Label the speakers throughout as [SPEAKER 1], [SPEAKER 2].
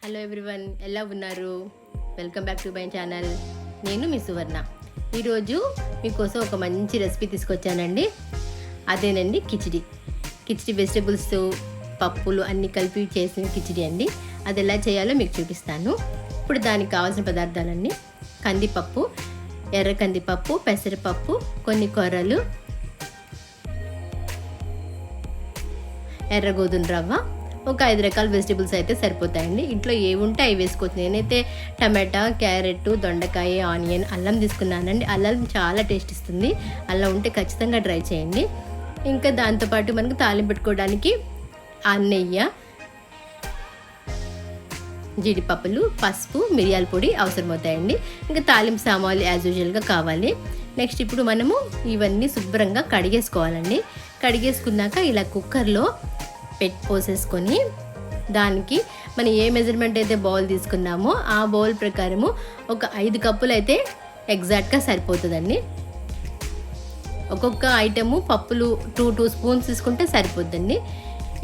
[SPEAKER 1] Hello everyone, ఎలా ఉన్నారు? Welcome back to my channel. నేను మీ సువర్ణ. ఈరోజు మీకోసం ఒక మంచి రెసిపీ తీసుకొచ్చానండి. అదేనండి కిచిడి. వెజిటబుల్స్, పప్పులు అన్నీ కలిపి చేసిన కిచిడి అండి. అది ఎలా చేయాలో మీకు చూపిస్తాను. ఇప్పుడు దానికి కావాల్సిన పదార్థాలన్నీ: కందిపప్పు, ఎర్ర కందిపప్పు, పెసరపప్పు, కొన్ని కొర్రలు, ఎర్ర గోధుమ రవ్వ, ఒక 5 రకాల వెజిటబుల్స్ అయితే సరిపోతాయండి. ఇంట్లో ఏవి ఉంటే అవి వేసుకోవచ్చు. నేనైతే టమాటా, క్యారెట్, దొండకాయ, ఆనియన్, అల్లం తీసుకున్నానండి. అల్లం చాలా టేస్ట్ ఇస్తుంది. అల్లం ఉంటే ఖచ్చితంగా ట్రై చేయండి. ఇంకా దాంతోపాటు మనకు తాలింపు పెట్టుకోవడానికి నెయ్యి, జీడిపప్పులు, పసుపు, మిరియాల పొడి అవసరమవుతాయండి. ఇంకా తాలింపు సామాన్లు యాజ్ యూజువల్గా కావాలి. నెక్స్ట్ ఇప్పుడు మనము ఇవన్నీ శుభ్రంగా కడిగేసుకోవాలండి. కడిగేసుకున్నాక ఇలా కుక్కర్లో పోసేసుకొని దానికి మనం ఏ మెజర్మెంట్ అయితే బౌల్ తీసుకున్నామో ఆ బౌల్ ప్రకారము ఒక 5 కప్పులు అయితే ఎగ్జాక్ట్గా సరిపోతుందండి. ఒక్కొక్క ఐటము పప్పులు 2 స్పూన్స్ తీసుకుంటే సరిపోద్దండి.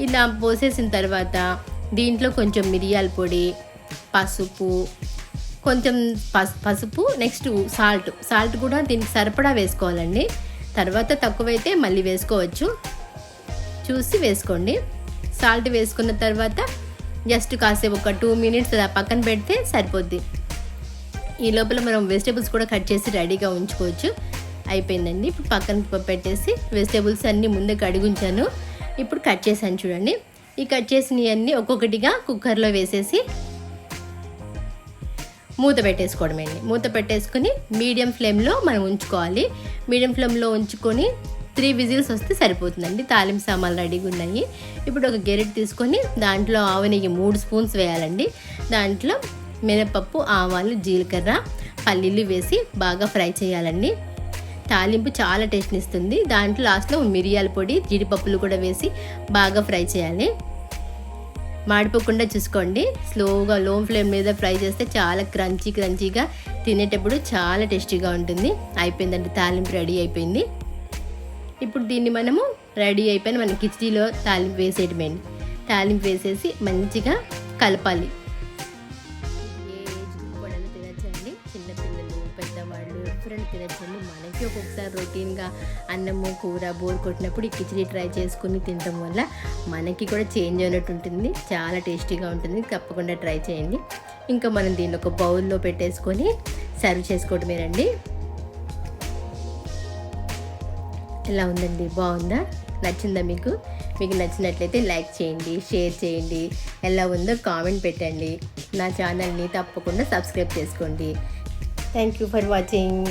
[SPEAKER 1] ఇలా పోసేసిన తర్వాత దీంట్లో కొంచెం మిరియాల పొడి, పసుపు, కొంచెం పసుపు, నెక్స్ట్ సాల్ట్ కూడా దీనికి సరిపడా వేసుకోవాలండి. తర్వాత తక్కువైతే మళ్ళీ వేసుకోవచ్చు, చూసి వేసుకోండి. సాల్ట్ వేసుకున్న తర్వాత జస్ట్ కాసేపు ఒక 2 మినిట్స్ అలా పక్కన పెడితే సరిపోద్ది. ఈ లోపల మనం వెజిటేబుల్స్ కూడా కట్ చేసి రెడీగా ఉంచుకోవచ్చు. అయిపోయిందండి. ఇప్పుడు పక్కన పెట్టేసి వెజిటేబుల్స్ అన్నీ ముందే కడిగించాను. ఇప్పుడు కట్ చేశాను చూడండి. ఈ కట్ చేసినవి అన్నీ ఒక్కొక్కటిగా కుక్కర్లో వేసేసి మూత పెట్టేసుకోవడమేండి. మూత పెట్టేసుకొని మీడియం ఫ్లేమ్లో మనం ఉంచుకోవాలి. మీడియం ఫ్లేమ్లో ఉంచుకొని 3 విజిల్స్ వస్తే సరిపోతుందండి. తాలింపు సామాన్లు రెడీగా ఉన్నాయి. ఇప్పుడు ఒక గెరెట్ తీసుకొని దాంట్లో ఆవు నెయ్యి 3 స్పూన్స్ వేయాలండి. దాంట్లో మినపప్పు, ఆవాలు, జీలకర్ర, పల్లీలు వేసి బాగా ఫ్రై చేయాలండి. తాలింపు చాలా టేస్ట్ని ఇస్తుంది. దాంట్లో లాస్ట్లో మిరియాల పొడి, జీడిపప్పులు కూడా వేసి బాగా ఫ్రై చేయాలి. మాడిపోకుండా చూసుకోండి. స్లోగా లో ఫ్లేమ్ మీద ఫ్రై చేస్తే చాలా క్రంచీగా తినేటప్పుడు చాలా టేస్టీగా ఉంటుంది. అయిపోయిందండి, తాలింపు రెడీ అయిపోయింది. ఇప్పుడు దీన్ని మనము రెడీ అయిపోయిన మన కిచిడీలో తాలింపు వేసేయటమేండి. తాలింపు వేసేసి మంచిగా కలపాలి. ఏ ఏజ్ కూడా తినచ్చండి. చిన్నపిల్లలు, పెద్దవాళ్ళు ఎవరైనా తినచ్చండి. మనకి ఒక్కొక్కసారి రొటీన్గా అన్నము, కూర బోర్ కొట్టినప్పుడు ఈ కిచిడీ ట్రై చేసుకుని తినడం వల్ల మనకి కూడా చేంజ్ అయినట్టు ఉంటుంది. చాలా టేస్టీగా ఉంటుంది. తప్పకుండా ట్రై చేయండి. ఇంకా మనం దీన్ని ఒక బౌల్లో పెట్టేసుకొని సర్వ్ చేసుకోవడమేనండి. ఎలా ఉందండి? బాగుందా? నచ్చిందా మీకు? నచ్చినట్లయితే లైక్ చేయండి, షేర్ చేయండి. ఎలా ఉందో కామెంట్ పెట్టండి. నా ఛానల్ని తప్పకుండా సబ్స్క్రైబ్ చేసుకోండి. Thank you for watching.